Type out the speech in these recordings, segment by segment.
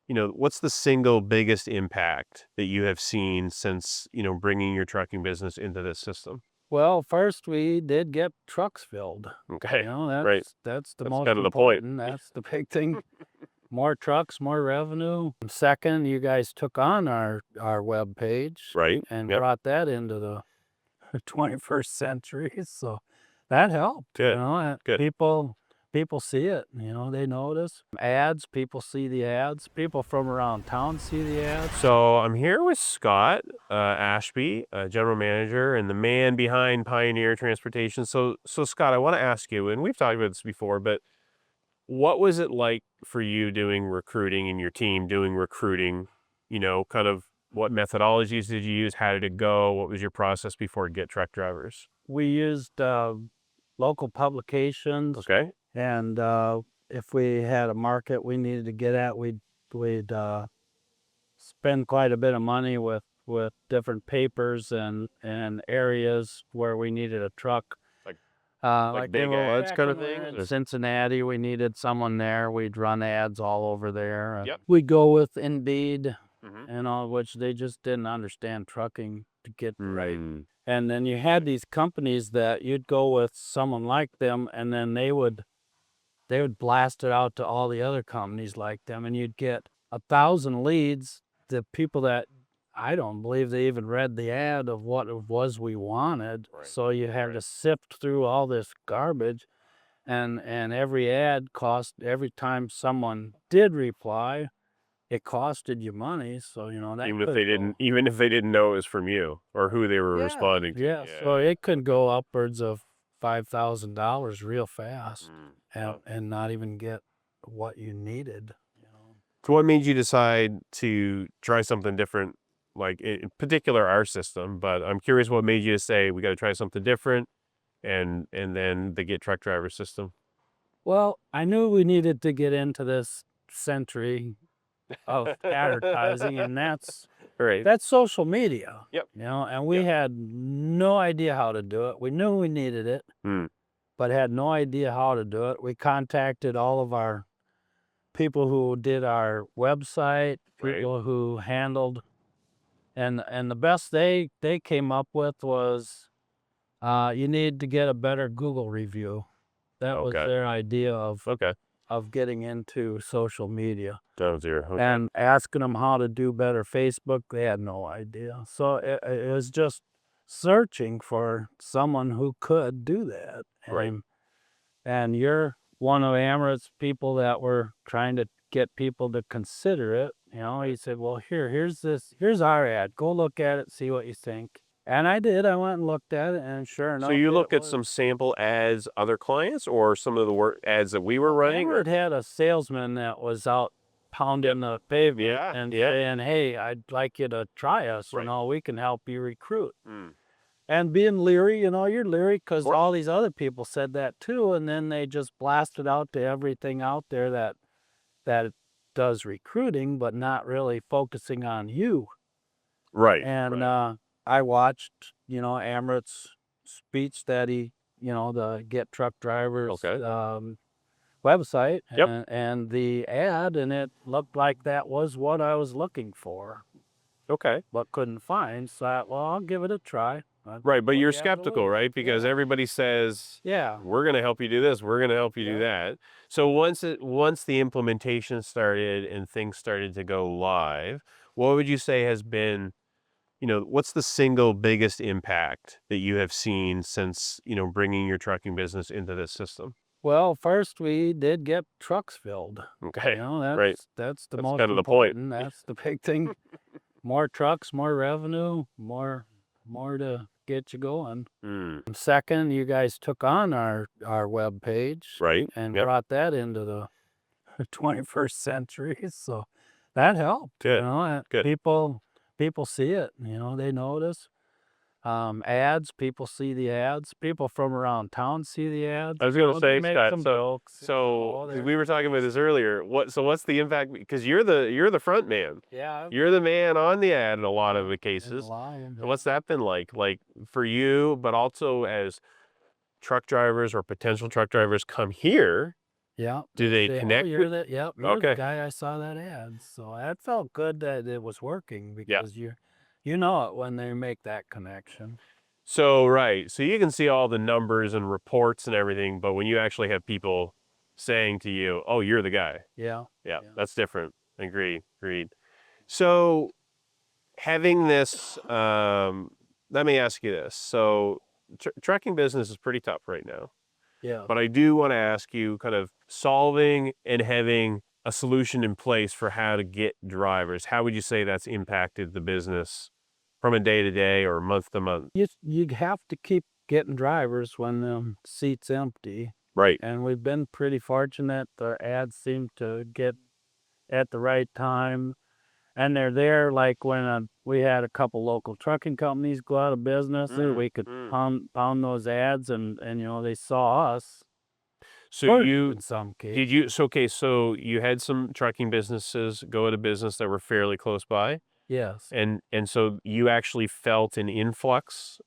what's the single biggest impact that you have seen since, bringing your trucking business into this system? Well, first we did get trucks filled. Okay, right. That's the That's most kind of the point. important. That's the big thing. More trucks, more revenue. Second, you guys took on our web page Right. and Yep. brought that into the 21st century. So that helped. Good. Good. People see it. They notice ads. People see the ads. People from around town see the ads. So I'm here with Scott Ashby, general manager and the man behind Pioneer Transportation. So Scott, I want to ask you, and we've talked about this before, but what was it like for you doing recruiting and your team doing recruiting? Kind of what methodologies did you use? How did it go? What was your process before Get Truck Drivers? We used local publications. Okay. And if we had a market we needed to get at, we'd spend quite a bit of money with different papers and areas where we needed a truck. Like Like big ads back kind when of we were thing? in Cincinnati, we needed someone there. We'd run ads all over there. Yep. We'd go with Indeed Mm-hmm. and all, which they just didn't understand trucking to get right. Mm. And then you had these companies that you'd go with someone like them, and then they would blast it out to all the other companies like them, and you'd get 1,000 leads. The people that I don't believe they even read the ad of what it was we wanted. Right. So you had to sift through all this garbage, and every ad cost, every time someone did reply, it costed you money. So that Even if could they go. didn't know it was from you or who they were Yeah, responding to. yeah. So it could go upwards of $5,000 real fast, Mm. and Wow. not even get what you needed. So what made you decide to try something different, like in particular our system, but I'm curious what made you say we got to try something different and then the Get Truck Driver system? Well, I knew we needed to get into this century of advertising, and Right. that's social media. Yep. And we Yep. had no idea how to do it. We knew we needed it, Mm. but had no idea how to do it. We contacted all of our people who did our website, Right. people who handled, and the best they came up with was you need to get a better Google review. That was Okay. their idea Okay. of getting into social media. Down zero. Okay. And asking them how to do better Facebook, they had no idea. So it was just searching for someone who could do that. Right. And you're one of Amaret's people that were trying to get people to consider it. He said, well, here's our ad. Go look at it, see what you think. And I did. I went and looked at it, and sure enough, So you it look at was. some sample ads, other clients, or some of the work ads that we were running? Amert had a salesman that was out pounding the pavement Yeah. and Yeah. saying, hey, I'd like you to try us. Right. We can help you recruit. Mm. And being leery, you're leery because Or- all these other people said that too. And then they just blasted out to everything out there that does recruiting, but not really focusing on you. Right. And right. I watched, Ameret's speech that the Get Truck Drivers Okay. website, Yep. and the ad, and it looked like that was what I was looking for, Okay. but couldn't find. So I'll give it a try. Right, but What you're do you have to skeptical, lose? right? Because Yeah. everybody says, Yeah. we're going to help you do this, we're going to help you do Yeah. that. So once the implementation started and things started to go live, what would you say has been, what's the single biggest impact that you have seen since, bringing your trucking business into this system? Well, first we did get trucks filled. Okay. That's Right. that's the That's most kind of the point. important. That's the big thing. More trucks, more revenue, more to get you going. Mm. Second, you guys took on our web page Right. and Yep. brought that into the 21st century. So that helped. Good. Good. People see it. They notice. Ads, people see the ads. People from around town see the ads. I was going to They say, make Scott, some so jokes. so They're- we were talking about this earlier. What's the impact? Because you're the front man. yeah, You're the man on the ad in a lot of the in cases. line. So what's that been like? Like for you, but also as truck drivers or potential truck drivers come here, Yeah. Do they Say, "Oh, connect you're with? you're the Okay. guy I saw that ad." So that felt good that it was working Yeah. because you know it when they make that connection. So, right. So you can see all the numbers and reports and everything, but when you actually have people saying to you, "Oh, you're the guy." Yeah. Yeah, Yeah. that's different. Agreed. So, having this, let me ask you this. So, trucking business is pretty tough right now, Yeah. but I do want to ask you kind of solving and having a solution in place for how to get drivers. How would you say that's impacted the business from a day to day or month to month? You have to keep getting drivers when the seat's empty, Right. and we've been pretty fortunate. The ads seem to get at the right time, and they're there, like, when, we had a couple local trucking companies go out of business, and we could Mm. pound those ads and, they saw us So first you in some did cases. you so okay, so you had some trucking businesses go out of business that were fairly close by, Yes. and so you actually felt an influx,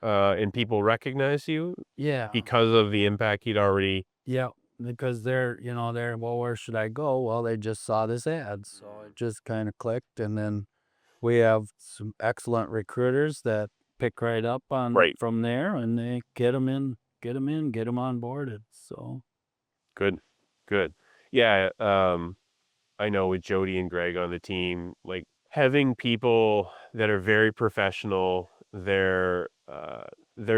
and people recognized you Yeah. because of the impact you'd already. Yeah, because they're, "Well, where should I go?" Well, they just saw this ad, so it just kinda clicked, and then we have some excellent recruiters that pick right up on Right. from there, and they get them onboarded, so Good. Good. Yeah, I know with Jody and Greg on the team, like having people that are very professional, they're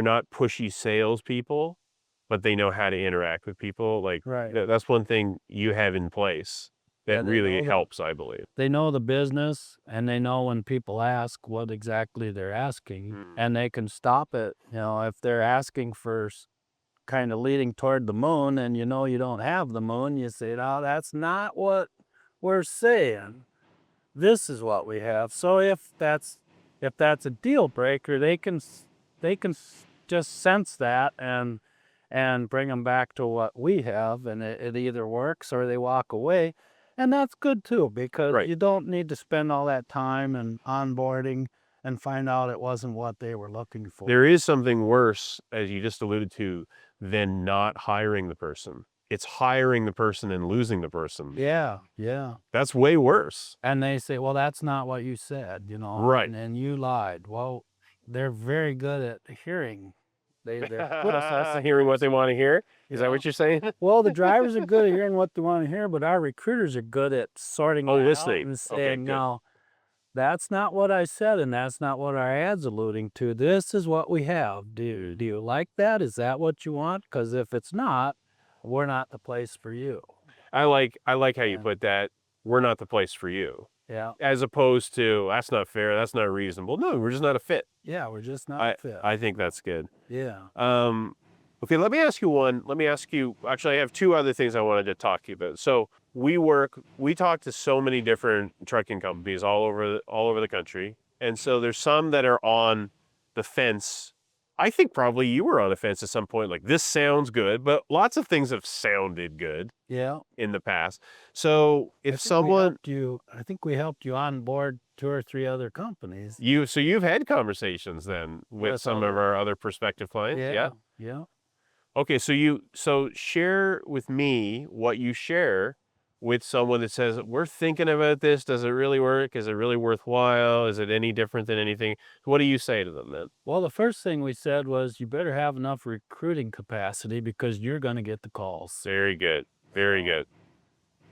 not pushy salespeople, but they know how to interact with people. Like right. that's one thing you have in place that Yeah, really helps, I believe. they know the business, and they know when people ask what exactly they're asking, Mm. and they can stop it, if they're asking for kinda leading toward the moon and you don't have the moon, you say, "No, that's not what we're saying. This is what we have." So if that's a deal breaker, they can just sense that and bring them back to what we have, and it either works or they walk away, and that's good too because Right. you don't need to spend all that time and onboarding and find out it wasn't what they were looking for. There is something worse, as you just alluded to, than not hiring the person. It's hiring the person and losing the person. Yeah, yeah. That's way worse. And they say, "Well, that's not what you said, Right. and you lied." Well, they're very good at hearing. They're good at Hearing what they want to hear. Is that yeah. what you're saying? Well, the drivers are good at hearing what they want to hear, but our recruiters are good at sorting Oh, that out listening. and Okay, saying, good. "No, that's not what I said, and that's not what our ad's alluding to. This is what we have. Do you like that? Is that what you want? Because if it's not, we're not the place for you." I like how you And put that. We're not the place for you. yeah, As opposed to that's not fair, that's not reasonable. No, we're just not a fit. yeah, we're just not I fit. I think that's good. Yeah. Um, okay, let me ask you one. Let me ask you, actually, I have two other things I wanted to talk to you about. So we talk to so many different trucking companies all over the country. And so there's some that are on the fence. I think probably you were on a fence at some point, like this sounds good, but lots of things have sounded good Yeah. in the past. So I if think we someone, helped you I think we helped you on board 2 or 3 other companies so you've had conversations then with with some of other our other prospective clients. Yeah. yeah, yeah. Okay, so share with me what you share with someone that says, "We're thinking about this. Does it really work? Is it really worthwhile? Is it any different than anything?" What do you say to them then? Well, the first thing we said was, "You better have enough recruiting capacity because you're gonna get the calls." Very good. Very So good.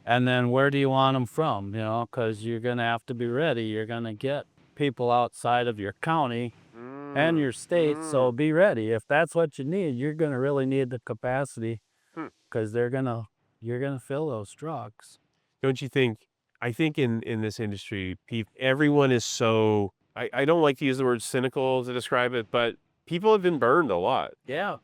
and then where do you want them from, because 'cause you're gonna have to be ready. You're gonna get people outside of your county and Mm, your state, so mm, be ready. If that's what you need, you're gonna really need the capacity hmm. because you're gonna fill those trucks. Don't you think? I think in this industry, everyone is so. I don't like to use the word cynical to describe it, but people have been burned a lot. Yeah.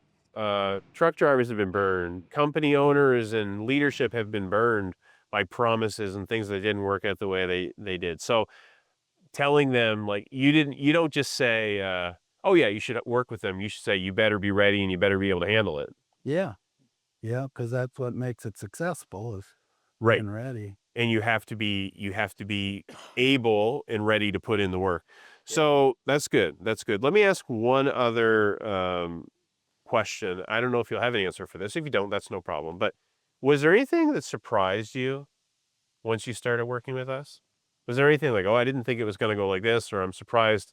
Truck drivers have been burned. Company owners and leadership have been burned by promises and things that didn't work out the way they did. So telling them like you don't just say, oh yeah, you should work with them. You should say you better be ready and you better be able to handle it. Yeah. Yeah, because that's what makes it successful is Right. being ready. And you have to be able and ready to put in the work. Yeah. So that's good. That's good. Let me ask one other question. I don't know if you'll have an answer for this. If you don't, that's no problem. But Was there anything that surprised you once you started working with us? Was there anything like, oh, I didn't think it was going to go like this, or I'm surprised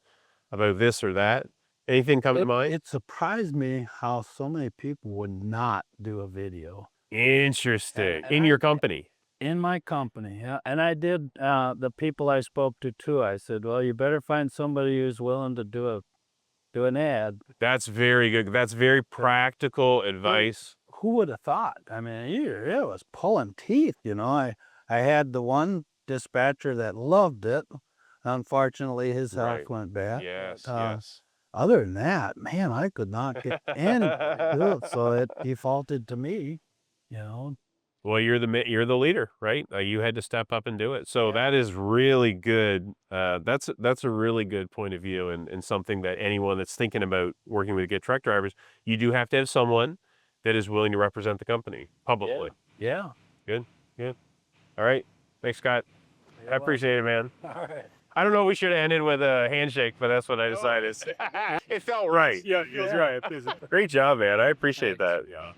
about this or that? Anything come to mind? It surprised me how so many people would not do a video. Interesting. And In your company. In my company, yeah, and I did, the people I spoke to too, I said, "Well, you better find somebody who's willing to do an ad." That's very good. That's very practical advice. Who would have thought? I mean, it was pulling teeth, you know? I had the one dispatcher that loved it. Unfortunately, his health Right. went bad. Yes, But, yes. other than that, man, I could not get anybody to do it, so it defaulted to me, you know? Well, you're the leader, right? You had to step up and do it. So Yeah. that is really good. That's a really good point of view, and something that anyone that's thinking about working with Get truck drivers, you do have to have someone that is willing to represent the company publicly. Yeah. Good, good. All right. Thanks, Scott. I appreciate it, man. All right. I don't know. We should have ended with a handshake, but that's what I decided. It felt right. Yeah, he was right. Great job, man. I appreciate that. Yeah.